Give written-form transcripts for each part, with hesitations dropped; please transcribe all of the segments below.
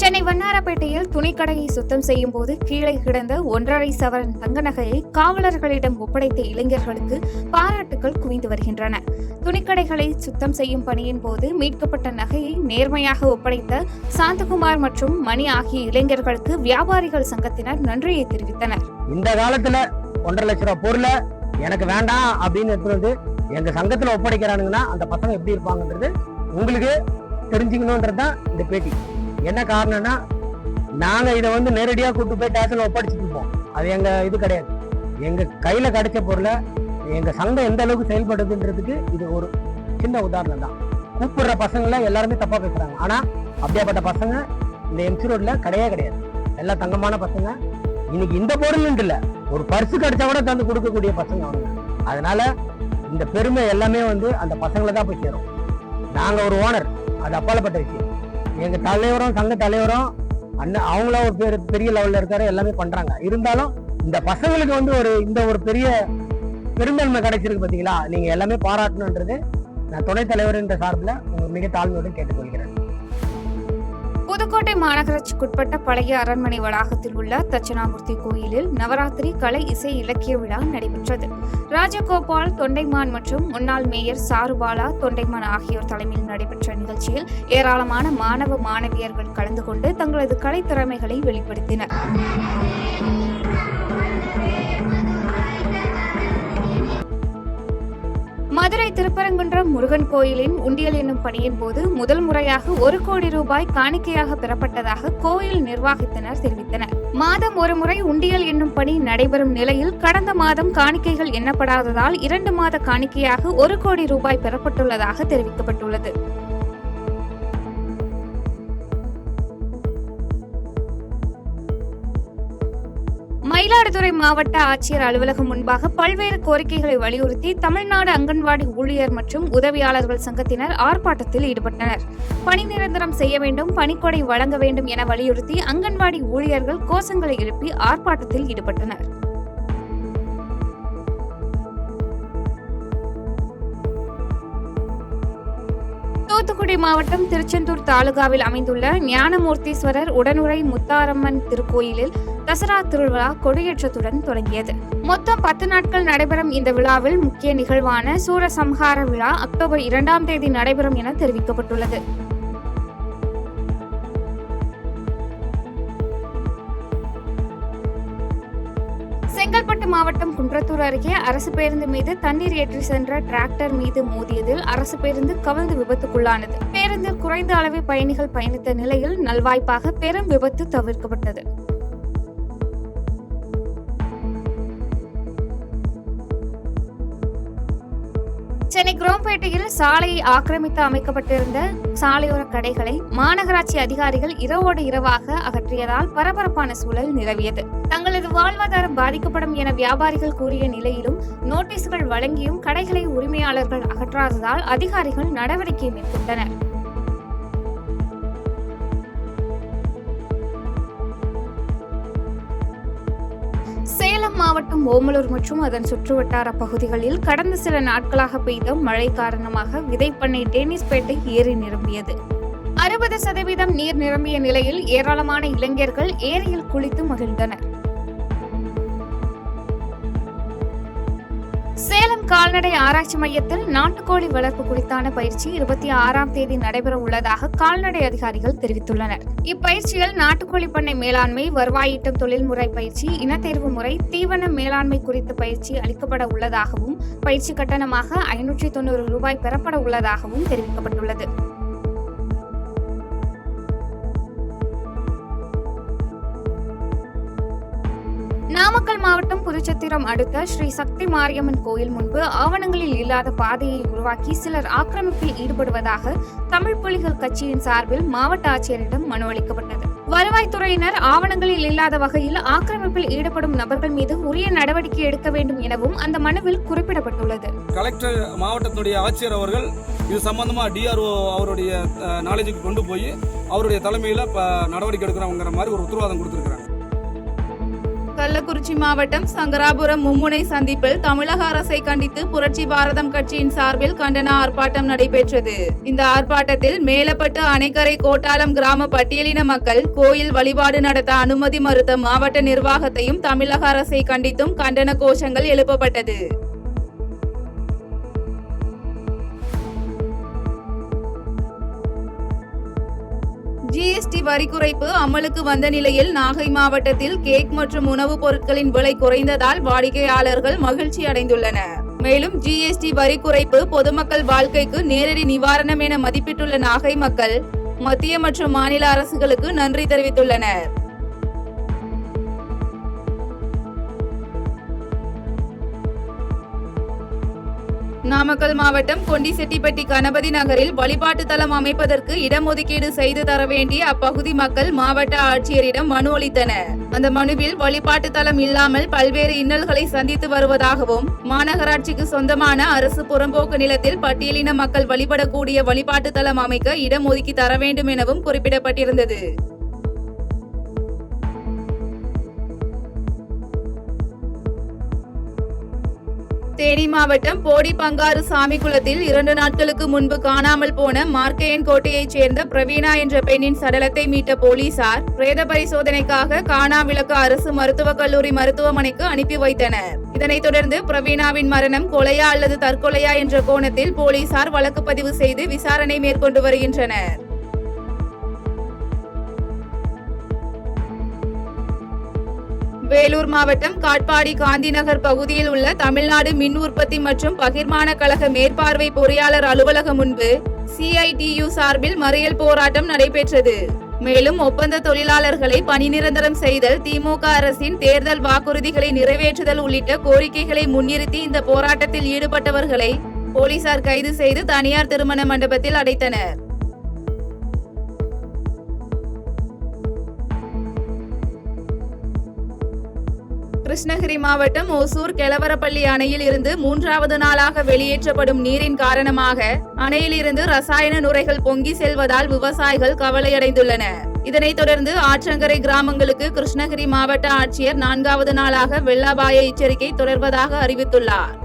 சென்னை வண்ணாரப்பேட்டையில் துணிக்கடையை சுத்தம் செய்யும் போது கீழே கிடந்த 1.5 சவரன் தங்க நகையை காவலர்களிடம் ஒப்படைத்த இளைஞர்களுக்கு பாராட்டுகள் குவிந்து வருகின்றன. துணிக்கடைகளை சுத்தம் செய்யும் பணியின் போது மீட்கப்பட்ட நகையை நேர்மையாக ஒப்படைத்த சாந்தகுமார் மற்றும் மணி ஆகிய இளைஞர்களுக்கு வியாபாரிகள் சங்கத்தினர் நன்றியை தெரிவித்தனர். இந்த காலத்துல 1.5 லட்சம் ரூபாய் பொருளை எனக்கு வேண்டாம் அப்படின்னு எடுத்துட்டு எங்க சங்கத்துல ஒப்படைக்கிறானுங்கன்னா அந்த பசங்க எப்படி இருப்பாங்கன்றது உங்களுக்கு தெரிஞ்சுக்கணும்ன்றதுதான் இந்த பேட்டி. என்ன காரணம்னா நாங்க இதை நேரடியா கூட்டு போய் டேஷன்ல ஒப்படைச்சிட்டு இருப்போம். அது எங்க இது கிடையாது. எங்க கையில கிடைச்ச பொருளை எங்க சங்கம் எந்த அளவுக்கு செயல்படுதுன்றதுக்கு இது ஒரு சின்ன உதாரணம் தான். கூப்பிடுற பசங்கள எல்லாருமே தப்பா பேசுறாங்க. ஆனா அப்படியாப்பட்ட பசங்க இந்த எம்சி ரோட்ல கிடையாது. எல்லாம் தங்கமான பசங்க. இன்னைக்கு இந்த பொருள் இல்ல, ஒரு பர்சு கிடைச்சா கூட தந்து கொடுக்கக்கூடிய பசங்க அவங்க. அதனால இந்த பெருமை எல்லாமே அந்த பசங்களை தான் போய் சேரும். நாங்க ஒரு ஓனர், அது அப்பாலப்பட்ட விஷயம். எங்க தலைவரும் சங்க தலைவரும் அண்ணன் அவங்களும் ஒரு பெரிய லெவல்ல இருக்காரு, எல்லாமே பண்றாங்க. இருந்தாலும் இந்த பசங்களுக்கு ஒரு பெரிய பெருந்தன்மை கிடைச்சிருக்கு பாத்தீங்களா. நீங்க எல்லாமே பாராட்டணுன்றது நான் துணைத் தலைவர் என்ற சார்பில் உங்களுக்கு மிக தாழ்மையுடன் கேட்டுக்கொள்கிறேன். புதுக்கோட்டை மாநகராட்சிக்குட்பட்ட பழைய அரண்மனை வளாகத்தில் உள்ள தட்சணாமூர்த்தி கோயிலில் நவராத்திரி கலை இசை இலக்கிய விழா நடைபெற்றது. ராஜகோபால் தொண்டைமான் மற்றும் முன்னாள் மேயர் சாருபாலா தொண்டைமான் ஆகியோர் தலைமையில் நடைபெற்ற நிகழ்ச்சியில் ஏராளமான மாணவ மாணவியர்கள் கலந்து கொண்டு தங்களது கலை திறமைகளை வெளிப்படுத்தினர். மதுரை திருப்பரங்குன்றம் முருகன் கோயிலின் உண்டியல் என்னும் பணியின் போது முதல் முறையாக 1 கோடி ரூபாய் காணிக்கையாக பெறப்பட்டதாக கோயில் நிர்வாகத்தினர் தெரிவித்தனர். மாதம் ஒரு முறை உண்டியல் என்னும் பணி நடைபெறும் நிலையில் கடந்த மாதம் காணிக்கைகள் எண்ணப்படாததால் 2 மாத காணிக்கையாக 1 கோடி ரூபாய் பெறப்பட்டுள்ளதாக தெரிவிக்கப்பட்டுள்ளது. மயிலாடுதுறை மாவட்ட ஆட்சியர் அலுவலகம் முன்பாக பல்வேறு கோரிக்கைகளை வலியுறுத்தி தமிழ்நாடு அங்கன்வாடி ஊழியர் மற்றும் உதவியாளர்கள் சங்கத்தினர் ஆர்ப்பாட்டத்தில் ஈடுபட்டனர். பணி நிரந்தரம் செய்ய வேண்டும், பணிக்கொடை வழங்க வேண்டும் என வலியுறுத்தி அங்கன்வாடி ஊழியர்கள் கோஷங்களை எழுப்பி ஆர்ப்பாட்டத்தில் ஈடுபட்டனர். தூத்துக்குடி மாவட்டம் திருச்செந்தூர் தாலுகாவில் அமைந்துள்ள ஞானமூர்த்தீஸ்வரர் உடனுறை முத்தாரம்மன் திருக்கோயிலில் தசரா திருவிழா கொடியேற்றத்துடன் தொடங்கியது. மொத்தம் 10 நாட்கள் நடைபெறும் இந்த விழாவில் முக்கிய நிகழ்வான சூரசம்ஹார விழா அக்டோபர் 2ஆம் தேதி நடைபெறும் என தெரிவிக்கப்பட்டுள்ளது. செங்கல்பட்டு மாவட்டம் குன்றத்தூர் அருகே அரசு பேருந்து மீது தண்ணீர் ஏற்றி சென்ற டிராக்டர் மீது மோதியதில் அரசு பேருந்து கவிழ்ந்து விபத்துக்குள்ளானது. பேருந்தில் குறைந்த அளவே பயணிகள் பயணித்த நிலையில் நல்வாய்ப்பாக பெரும் விபத்து தவிர்க்கப்பட்டது. சென்னை குரோம்பேட்டையில் சாலையை ஆக்கிரமித்து அமைக்கப்பட்டிருந்த சாலையோர கடைகளை மாநகராட்சி அதிகாரிகள் இரவோடு இரவாக அகற்றியதால் பரபரப்பான சூழல் நிலவியது. தங்களது வாழ்வாதாரம் பாதிக்கப்படும் என வியாபாரிகள் கூறிய நிலையிலும் நோட்டீஸ்கள் வழங்கியும் கடைகளை உரிமையாளர்கள் அகற்றாததால் அதிகாரிகள் நடவடிக்கை மேற்கொண்டனர். சேலம் மாவட்டம் ஓமலூர் மற்றும் அதன் சுற்றுவட்டார பகுதிகளில் கடந்த சில நாட்களாக பெய்த மழை காரணமாக விதைப்பண்ணை டேனிஸ்பேட்டை ஏரி நிரம்பியது. 60% நீர் நிரம்பிய நிலையில் ஏராளமான இளைஞர்கள் ஏரியில் குளித்து மகிழ்ந்தனர். சேலம் கால்நடை ஆராய்ச்சி மையத்தில் நாட்டுக்கோழி வளர்ப்பு குறித்தான பயிற்சி 26ஆம் தேதி நடைபெற உள்ளதாக கால்நடை அதிகாரிகள் தெரிவித்துள்ளனர். இப்பயிற்சியில் நாட்டுக்கோழி பண்ணை மேலாண்மை, வருவாயீட்டும் தொழில்முறை பயிற்சி, இனத்தேர்வு முறை, தீவன மேலாண்மை குறித்த பயிற்சி அளிக்கப்பட உள்ளதாகவும் பயிற்சி கட்டணமாக 590 ரூபாய் பெறப்பட உள்ளதாகவும் தெரிவிக்கப்பட்டுள்ளது. நாமக்கல் மாவட்டம் புதுச்சத்திரம் அடுத்த ஸ்ரீ சக்தி மாரியம்மன் கோயில் முன்பு ஆவணங்களில் இல்லாத பாதையை உருவாக்கி சிலர் ஆக்கிரமிப்பில் ஈடுபடுவதாக தமிழ் புலிகள் கட்சியின் சார்பில் மாவட்ட ஆட்சியரிடம் மனு அளிக்கப்பட்டது. வருவாய்த்துறையினர் ஆவணங்களில் இல்லாத வகையில் ஆக்கிரமிப்பில் ஈடுபடும் நபர்கள் மீது உரிய நடவடிக்கை எடுக்க வேண்டும் எனவும் அந்த மனுவில் குறிப்பிடப்பட்டுள்ளது. கலெக்டர் மாவட்டத்துடைய ஆட்சியர் அவர்கள் இது சம்பந்தமா டிஆர்ஓ அவருடைய நாலேஜுக்கு கொண்டு போய் அவருடைய தலைமையில நடவடிக்கை எடுக்கிறவங்கிற மாதிரி ஒரு உத்தரவாதம் கொடுத்திருக்கிறாங்க. கள்ளக்குறிச்சி மாவட்டம் சங்கராபுரம் மும்முனை சந்திப்பில் தமிழக அரசை கண்டித்து புரட்சி பாரதம் கட்சியின் சார்பில் கண்டன ஆர்ப்பாட்டம் நடைபெற்றது. இந்த ஆர்ப்பாட்டத்தில் மேலப்பட்டு அணைக்கரை கோட்டாலம் கிராம பட்டியலின மக்கள் கோயில் வழிபாடு நடத்த அனுமதி மறுத்த மாவட்ட நிர்வாகத்தையும் தமிழக அரசை கண்டித்தும் கண்டன கோஷங்கள் எழுப்பப்பட்டது. ஜிஎஸ்டி வரி குறைப்பு அமலுக்கு வந்த நிலையில் நாகை மாவட்டத்தில் கேக் மற்றும் உணவுப் பொருட்களின் விலை குறைந்ததால் வாடிக்கையாளர்கள் மகிழ்ச்சி அடைந்துள்ளனர். மேலும் ஜிஎஸ்டி வரி குறைப்பு பொதுமக்கள் வாழ்க்கைக்கு நேரடி நிவாரணம் என மதிப்பிட்டுள்ள நாகை மக்கள் மத்திய மற்றும் மாநில அரசுகளுக்கு நன்றி தெரிவித்துள்ளனர். நாமக்கல் மாவட்டம் கொண்டிசெட்டிப்பட்டி கணபதி நகரில் வழிபாட்டு தலம் அமைப்பதற்கு இடஒதுக்கீடு செய்து தர வேண்டிய அப்பகுதி மக்கள் மாவட்ட ஆட்சியரிடம் மனு அளித்தனர். அந்த மனுவில் வழிபாட்டு தலம் இல்லாமல் பல்வேறு இன்னல்களை சந்தித்து வருவதாகவும் மாநகராட்சிக்கு சொந்தமான அரசு புறம்போக்கு நிலத்தில் பட்டியலின மக்கள் வழிபடக்கூடிய வழிபாட்டு தலம் அமைக்க இடம் ஒதுக்கி தர வேண்டும் எனவும் குறிப்பிடப்பட்டிருந்தது. தேனி மாவட்டம் போடி பங்காறு சாமிக்குளத்தில் 2 நாட்களுக்கு முன்பு காணாமல் போன மார்க்கையன் கோட்டையைச் சேர்ந்த பிரவீனா என்ற பெண்ணின் சடலத்தை மீட்ட போலீசார் பிரேத பரிசோதனைக்காக காணாவிளக்கு அரசு மருத்துவக் கல்லூரி மருத்துவமனைக்கு அனுப்பி வைத்தனர். இதனைத் தொடர்ந்து பிரவீனாவின் மரணம் கொலையா அல்லது தற்கொலையா என்ற கோணத்தில் போலீசார் வழக்கு பதிவு செய்து விசாரணை மேற்கொண்டு வருகின்றனர். வேலூர் மாவட்டம் காட்பாடி காந்திநகர் பகுதியில் உள்ள தமிழ்நாடு மின் உற்பத்தி மற்றும் பகிர்மான கழக மேற்பார்வை பொறியாளர் அலுவலகம் முன்பு CITU சார்பில் மறியல் போராட்டம் நடைபெற்றது. மேலும் ஒப்பந்த தொழிலாளர்களை பணி நிரந்தரம் செய்தல், திமுக அரசின் தேர்தல் வாக்குறுதிகளை நிறைவேற்றுதல் உள்ளிட்ட கோரிக்கைகளை முன்னிறுத்தி இந்த போராட்டத்தில் ஈடுபட்டவர்களை போலீசார் கைது செய்து தனியார் திருமண மண்டபத்தில் அடைத்தனர். கிருஷ்ணகிரி மாவட்டம் ஓசூர் கெலவரப்பள்ளி அணையில் இருந்து 3வது நாளாக வெளியேற்றப்படும் நீரின் காரணமாக அணையில் இருந்து ரசாயன நுரைகள் பொங்கி செல்வதால் விவசாயிகள் கவலையடைந்துள்ளனர். இதனைத் தொடர்ந்து ஆற்றங்கரை கிராமங்களுக்கு கிருஷ்ணகிரி மாவட்ட ஆட்சியர் 4வது நாளாக வெள்ள அபாய எச்சரிக்கை தொடர்வதாக அறிவித்துள்ளார்.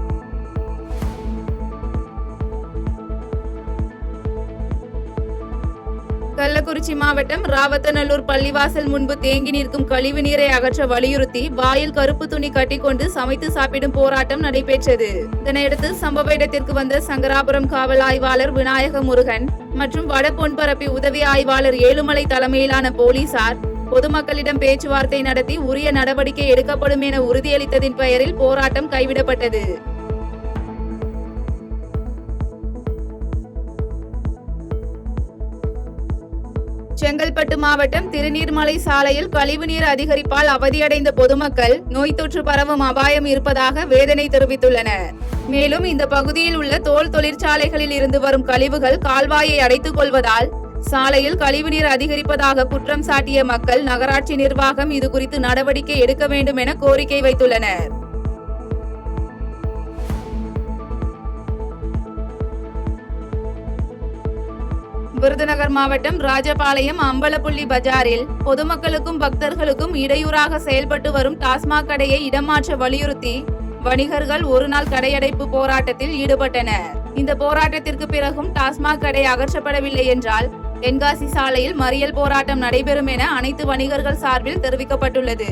கள்ளக்குறிச்சி மாவட்டம் ராவத்தநல்லூர் பள்ளிவாசல் முன்பு தேங்கி நிற்கும் கழிவு நீரை அகற்ற வலியுறுத்தி வாயில் கருப்பு துணி கட்டிக்கொண்டு சமைத்து சாப்பிடும் போராட்டம் நடைபெற்றது. இதனையடுத்து சம்பவ இடத்திற்கு வந்த சங்கராபுரம் காவல் ஆய்வாளர் விநாயக முருகன் மற்றும் வட பொன்பரப்பி உதவி ஆய்வாளர் ஏழுமலை தலைமையிலான போலீசார் பொதுமக்களிடம் பேச்சுவார்த்தை நடத்தி உரிய நடவடிக்கை எடுக்கப்படும் என உறுதியளித்ததின் பெயரில் போராட்டம் கைவிடப்பட்டது. செங்கல்பட்டு மாவட்டம் திருநீர்மலை சாலையில் கழிவுநீர் அதிகரிப்பால் அவதியடைந்த பொதுமக்கள் நோய் தொற்று பரவும் அபாயம் இருப்பதாக வேதனை தெரிவித்துள்ளனர். மேலும் இந்த பகுதியில் உள்ள தோல் தொழிற்சாலைகளில் இருந்து வரும் கழிவுகள் கால்வாயை அடைத்துக் கொள்வதால் சாலையில் கழிவுநீர் அதிகரிப்பதாக குற்றம் சாட்டிய மக்கள் நகராட்சி நிர்வாகம் இதுகுறித்து நடவடிக்கை எடுக்க வேண்டும் என கோரிக்கை வைத்துள்ளனர். விருதுநகர் மாவட்டம் ராஜபாளையம் அம்பலப்புள்ளி பஜாரில் பொதுமக்களுக்கும் பக்தர்களுக்கும் இடையூறாக செயல்பட்டு வரும் டாஸ்மாக் கடையை இடமாற்ற வலியுறுத்தி வணிகர்கள் ஒருநாள் கடையடைப்பு போராட்டத்தில் ஈடுபட்டனர். இந்த போராட்டத்திற்கு பிறகும் டாஸ்மாக் கடை அகற்றப்படவில்லை என்றால் தென்காசி சாலையில் மறியல் போராட்டம் நடைபெறும் என அனைத்து வணிகர்கள் சார்பில் தெரிவிக்கப்பட்டுள்ளது.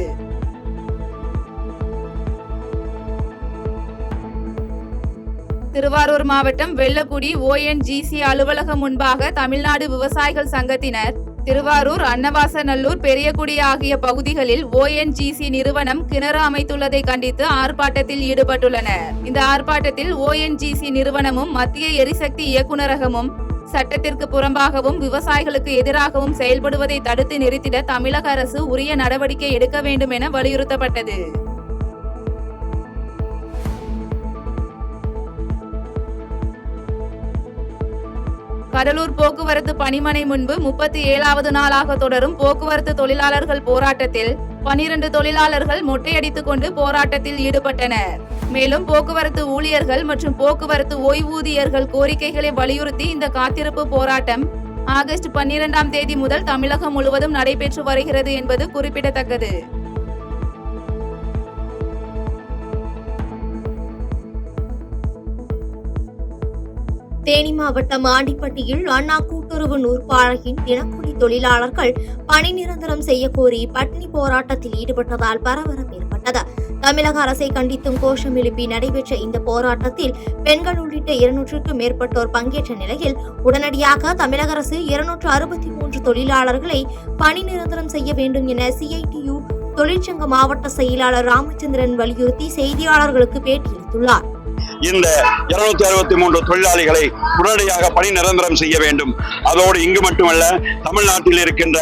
திருவாரூர் மாவட்டம் வெள்ளக்குடி ONGC அலுவலகம் முன்பாக தமிழ்நாடு விவசாயிகள் சங்கத்தினர் திருவாரூர், அன்னவாசநல்லூர், பெரியகுடி ஆகிய பகுதிகளில் ONGC நிறுவனம் கிணறு அமைத்துள்ளதை கண்டித்து ஆர்ப்பாட்டத்தில் ஈடுபட்டுள்ளனர். இந்த ஆர்ப்பாட்டத்தில் ONGC நிறுவனமும் மத்திய எரிசக்தி இயக்குநரகமும் சட்டத்திற்கு புறம்பாகவும் விவசாயிகளுக்கு எதிராகவும் செயல்படுவதை தடுத்து நிறுத்திட தமிழக அரசு உரிய நடவடிக்கை எடுக்க வேண்டும் என வலியுறுத்தப்பட்டது. கடலூர் போக்குவரத்து பணிமனை முன்பு 37வது நாளாக தொடரும் போக்குவரத்து தொழிலாளர்கள் போராட்டத்தில் 12 தொழிலாளர்கள் மொட்டையடித்துக் கொண்டு போராட்டத்தில் ஈடுபட்டனர். மேலும் போக்குவரத்து ஊழியர்கள் மற்றும் போக்குவரத்து ஓய்வூதியர்கள் கோரிக்கைகளை வலியுறுத்தி இந்த காத்திருப்பு போராட்டம் ஆகஸ்ட் 12ஆம் தேதி முதல் தமிழகம் முழுவதும் நடைபெற்று வருகிறது என்பது குறிப்பிடத்தக்கது. தேனி மாவட்டம் ஆண்டிப்பட்டியில் அண்ணா கூட்டுறவு நூற்பாலையின் தினக்கூலி தொழிலாளர்கள் பணி நிரந்தரம் செய்ய கோரி பட்டினி போராட்டத்தில் ஈடுபட்டதால் பரபரப்பு ஏற்பட்டது. தமிழக அரசை கண்டித்தும் கோஷம் எழுப்பி நடைபெற்ற இந்த போராட்டத்தில் பெண்கள் உள்ளிட்ட 200க்கும் மேற்பட்டோர் பங்கேற்ற நிலையில் உடனடியாக தமிழக அரசு 263 தொழிலாளர்களை பணி நிரந்தரம் செய்ய வேண்டும் என CITU தொழிற்சங்க மாவட்ட செயலாளர் ராமச்சந்திரன் வலியுறுத்தி செய்தியாளர்களுக்கு பேட்டியளித்துள்ளார். இந்த 263 தொழிலாளிகளை உடனடியாக பணி நிரந்தரம் செய்ய வேண்டும். அதோடு இங்கு மட்டுமல்ல, தமிழ்நாட்டில் இருக்கின்ற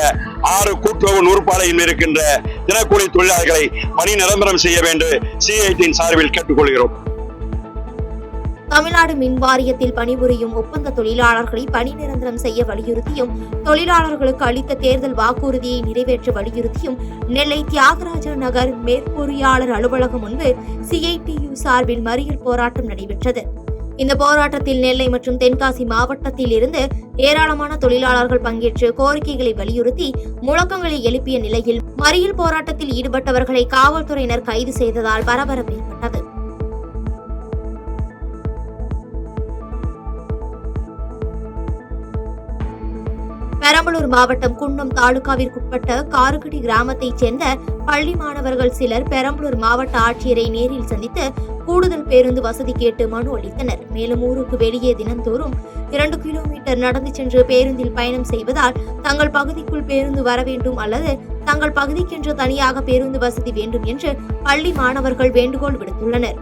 6 கூட்டுறவு நூற்பாலையில் இருக்கின்ற தினக்கூலி தொழிலாளிகளை பணி நிரந்தரம் செய்ய வேண்டும் CIT சார்பில் கேட்டுக்கொள்கிறோம். தமிழ்நாடு மின் வாரியத்தில் பணிபுரியும் ஒப்பந்த தொழிலாளர்களை பணி நிரந்தரம் செய்ய வலியுறுத்தியும் தொழிலாளர்களுக்கு அளித்த தேர்தல் வாக்குறுதியை நிறைவேற்ற வலியுறுத்தியும் நெல்லை தியாகராஜ நகர் மேற்பொறியாளர் அலுவலகம் முன்பு CITU சார்பில் மறியல் போராட்டம் நடைபெற்றது. இந்த போராட்டத்தில் நெல்லை மற்றும் தென்காசி மாவட்டத்தில் இருந்து ஏராளமான தொழிலாளர்கள் பங்கேற்று கோரிக்கைகளை வலியுறுத்தி முழக்கங்களை எழுப்பிய நிலையில் மறியல் போராட்டத்தில் ஈடுபட்டவர்களை காவல்துறையினர் கைது செய்ததால் பரபரப்பு ஏற்பட்டது. பெரம்பலூர் மாவட்டம் குன்னம் தாலுகாவிற்குட்பட்ட காருக்கடி கிராமத்தைச் சேர்ந்த பள்ளி மாணவர்கள் சிலர் பெரம்பலூர் மாவட்ட ஆட்சியரை நேரில் சந்தித்து கூடுதல் பேருந்து வசதி கேட்டு மனு அளித்தனர். மேலும் ஊருக்கு வெளியே தினந்தோறும் 2 கிலோமீட்டர் நடந்து சென்று பேருந்தில் பயணம் செய்வதால் தங்கள் பகுதிக்குள் பேருந்து வர வேண்டும் அல்லது தங்கள் பகுதிக்கென்று தனியாக பேருந்து வசதி வேண்டும் என்று பள்ளி மாணவர்கள் வேண்டுகோள் விடுத்துள்ளனர்.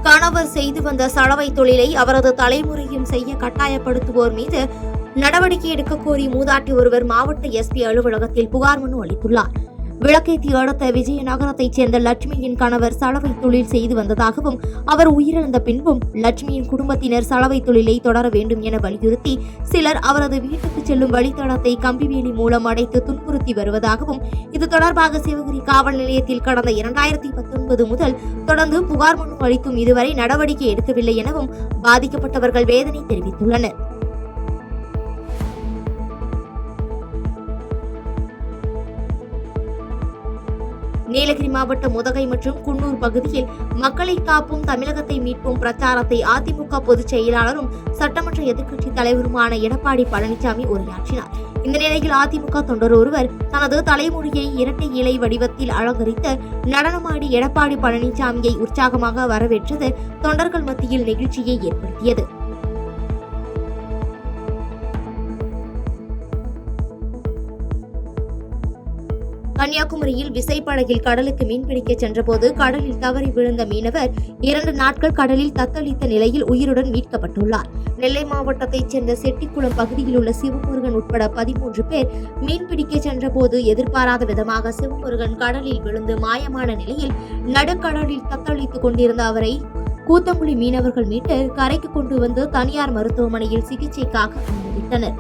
கணவர் செய்து வந்த சலவை தொழிலை அவரது தலைமுறையும் செய்ய கட்டாயப்படுத்துவோர் மீது நடவடிக்கை எடுக்க கோரி மூதாட்டி ஒருவர் மாவட்ட SP அலுவலகத்தில் புகார் மனு அளித்துள்ளார். விளக்கேத்தி அடுத்த விஜயநகரத்தைச் சேர்ந்த லட்சுமியின் கணவர் சலவை தொழில் செய்து வந்ததாகவும் அவர் உயிரிழந்த பின்பும் லட்சுமியின் குடும்பத்தினர் சலவை தொழிலை தொடர வேண்டும் என வலியுறுத்தி சிலர் அவரது வீட்டுக்கு செல்லும் வழித்தடத்தை கம்பிவேலி மூலம் அடைத்து துன்புறுத்தி வருவதாகவும் இது தொடர்பாக சிவகிரி காவல் நிலையத்தில் கடந்த 2019 முதல் தொடர்ந்து புகார் மனு அளித்தும் இதுவரை நடவடிக்கை எடுக்கவில்லை எனவும் பாதிக்கப்பட்டவர்கள் வேதனை தெரிவித்துள்ளனர். நீலகிரி மாவட்டம் உதகை மற்றும் குன்னூர் பகுதியில் மக்களை காப்போம் தமிழகத்தை மீட்போம் பிரச்சாரத்தை அதிமுக பொதுச் செயலாளரும் சட்டமன்ற எதிர்க்கட்சித் தலைவருமான எடப்பாடி பழனிசாமி உரையாற்றினார். இந்த நிலையில் அதிமுக தொண்டர் ஒருவர் தனது தலைமுடியை இரட்டை இலை வடிவத்தில் அலங்கரித்து நடனமாடி எடப்பாடி பழனிசாமியை உற்சாகமாக வரவேற்றது தொண்டர்கள் மத்தியில் நெகிழ்ச்சியை ஏற்படுத்தியது. கன்னியாகுமரியில் விசைப்படகில் கடலுக்கு மீன்பிடிக்க சென்றபோது கடலில் தவறி விழுந்த மீனவர் 2 நாட்கள் கடலில் தத்தளித்த நிலையில் உயிருடன் மீட்கப்பட்டுள்ளார். நெல்லை மாவட்டத்தைச் சேர்ந்த செட்டிக்குளம் பகுதியில் உள்ள சிவமுருகன் உட்பட 13 பேர் மீன்பிடிக்க சென்றபோது எதிர்பாராத விதமாக சிவமுருகன் கடலில் விழுந்து மாயமான நிலையில் நடுக்கடலில் தத்தளித்துக் கொண்டிருந்த அவரை கூத்தங்குழி மீனவர்கள் மீட்டு கரைக்கு கொண்டு வந்து தனியார் மருத்துவமனையில் சிகிச்சைக்காக அனுமதித்தனர்.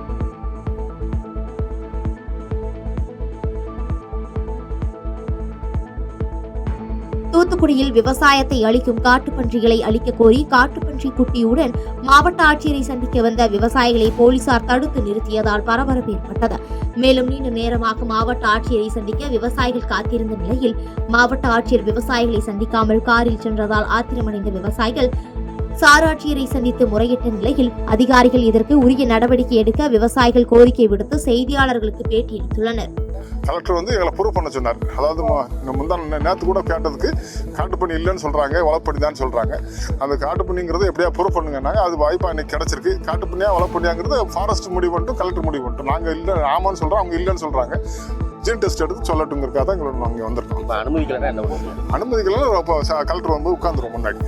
தூத்துக்குடியில் விவசாயத்தை அழிக்கும் காட்டுப்பன்றிகளை அழிக்க கோரி காட்டுப்பன்றி குட்டியுடன் மாவட்ட ஆட்சியரை சந்திக்க வந்த விவசாயிகளை போலீசார் தடுத்து நிறுத்தியதால் பரபரப்பு ஏற்பட்டது. மேலும் நீண்ட நேரமாக மாவட்ட ஆட்சியரை சந்திக்க விவசாயிகள் காத்திருந்த நிலையில் மாவட்ட ஆட்சியர் விவசாயிகளை சந்திக்காமல் காரில் சென்றதால் ஆத்திரமடைந்த விவசாயிகள் சார் ஆட்சியரை சந்தித்து முறையிட்ட நிலையில் அதிகாரிகள் இதற்கு உரிய நடவடிக்கை எடுக்க விவசாயிகள் கோரிக்கை விடுத்து செய்தியாளர்களுக்கு பேட்டியளித்துள்ளனர். கலெக்டர் எங்களை ப்ரூவ் பண்ண சொன்னார். அதாவது நேற்று கூட கேட்டதுக்கு காட்டுப்பண்ணி இல்லைன்னு சொல்கிறாங்க, வளப்பண்ணி தான் சொல்கிறாங்க. அந்த காட்டுப்பண்ணிங்கிறது எப்படியா ப்ரூவ் பண்ணுங்கன்னாங்க. அது வாய்ப்பாக இன்னைக்கு கிடச்சிருக்கு. காட்டுப்பண்ணியா வளப்பண்ணியாங்கிறது ஃபாரஸ்ட் முடிவு பண்ணிட்டு கலெக்டர் முடிவு பண்ணிட்டு நாங்கள் இல்லை ஆமான்னு சொல்கிறோம், அவங்க இல்லைன்னு சொல்கிறாங்க. ஜீன் டெஸ்ட் எடுத்து சொல்லட்டுங்கிறக்காக தான் எங்களை நாங்கள் வந்திருக்கோம். அனுமதிக்கலாம் இப்போ கலெக்டர் உட்காந்துருவோம் முன்னாடி.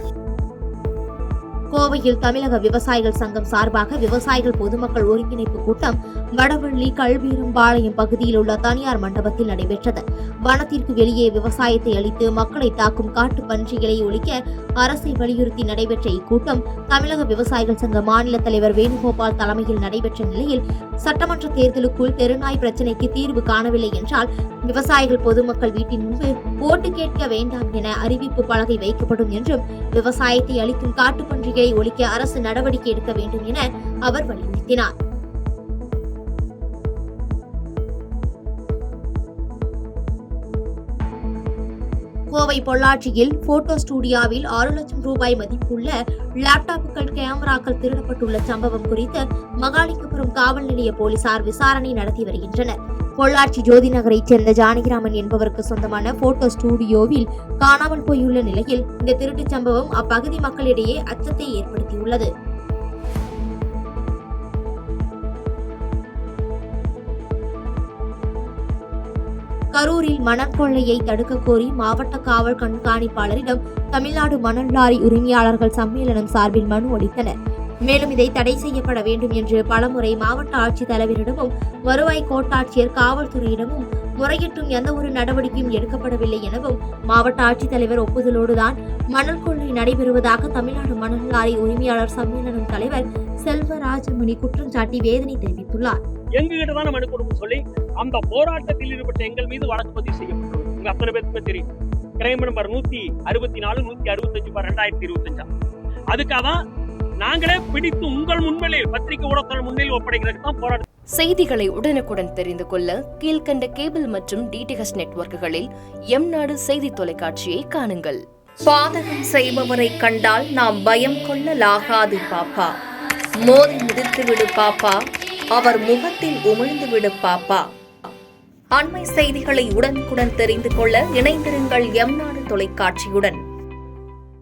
கோவையில் தமிழக விவசாயிகள் சங்கம் சார்பாக விவசாயிகள் பொதுமக்கள் ஒருங்கிணைப்பு கூட்டம் வடவள்ளி கல்வீரம்பாளையம் பகுதியில் உள்ள தனியார் மண்டபத்தில் நடைபெற்றது. வனத்திற்கு வெளியே விவசாயத்தை அளித்து மக்களை தாக்கும் காட்டு பன்றிகளை ஒழிக்க அரசை வலியுறுத்தி நடைபெற்ற இக்கூட்டம் தமிழக விவசாயிகள் சங்க மாநில தலைவர் வேணுகோபால் தலைமையில் நடைபெற்ற நிலையில் சட்டமன்ற தேர்தலுக்குள் தெருநாய் பிரச்சினைக்கு தீர்வு காணவில்லை என்றால் விவசாயிகள் பொதுமக்கள் வீட்டின் முன்பு ஓட்டு கேட்க வேண்டாம் என அறிவிப்பு பலகை வைக்கப்படும் என்றும் விவசாயத்தை அளிக்கும் காட்டுப்பன்றிகளை ஒழிக்க அரசு நடவடிக்கை எடுக்க வேண்டும் என அவர் வலியுறுத்தினார். கோவை பொள்ளாச்சியில் போட்டோ ஸ்டுடியோவில் 6 லட்சம் ரூபாய் மதிப்புள்ள லேப்டாப்புகள், கேமராக்கள் திருடப்பட்டுள்ள சம்பவம் குறித்து மகாலிங்கபுரம் காவல் நிலைய போலீசார் விசாரணை நடத்தி வருகின்றனர். பொள்ளாச்சி ஜோதி நகரைச் சேர்ந்த ஜானகிராமன் என்பவருக்கு சொந்தமான போட்டோ ஸ்டுடியோவில் காணாமல் போயுள்ள நிலையில் இந்த திருட்டுச் சம்பவம் அப்பகுதி மக்களிடையே அச்சத்தை ஏற்படுத்தியுள்ளது. கரூரில் மணல் கொள்ளையை தடுக்க கோரி மாவட்ட காவல் கண்காணிப்பாளரிடம் தமிழ்நாடு மணல் லாரி உரிமையாளர்கள் சம்மேளனம் சார்பில் மனு அளித்தனர். மேலும் இதை தடை செய்யப்பட வேண்டும் என்று பலமுறை மாவட்ட ஆட்சித்தலைவரிடமும் வருவாய் கோட்டாட்சியர் காவல்துறையிடமும் முறையிட்டும் எந்த ஒரு நடவடிக்கையும் எடுக்கப்படவில்லை எனவும் மாவட்ட ஆட்சித்தலைவர் ஒப்புதலோடுதான் மணல் கொள்ளை நடைபெறுவதாக தமிழ்நாடு மணல் லாரி உரிமையாளர் சம்மேளனம் தலைவர் செல்வராஜமணி குற்றம் சாட்டி வேதனை தெரிவித்துள்ளார். எங்ககிட்ட தானே மனு கொடுக்க சொல்லி அந்த போராட்டத்தில் ஈடுபட்ட எங்கள் மீது வழக்கு பதிவு செய்யப்பட்டது. உங்க அத்தனை பேருக்குமே தெரியும். Crime number 164 165 2025. அதுக்காக தான் நாங்களே பிடித்து உங்கள் முன்னிலையில் பத்திரிகை ஊடகங்கள் முன்னிலையில் ஒப்படைக்கிறதுக்கு தான் போராட்டம். செய்திகளை உடனுக்குடன் தெரிந்து கொள்ள கீழ்கண்ட கேபிள் மற்றும் டிடிஎச் நெட்வொர்க்குகளில் எம்நாடு செய்தி தொலைக்காட்சியை காணுங்கள். பாதகம் செய்பவரை கண்டால் நாம் பயம் கொள்ளலாகாது பாப்பா. மோதி முடித்துவிடு பாப்பா, அவர் முகத்தில் உமிழ்ந்து விடு பாப்பா. அண்மை செய்திகளை உடனுக்குடன் தெரிந்து கொள்ள இணைந்திருங்கள் எம்நாடு தொலைக்காட்சியுடன்.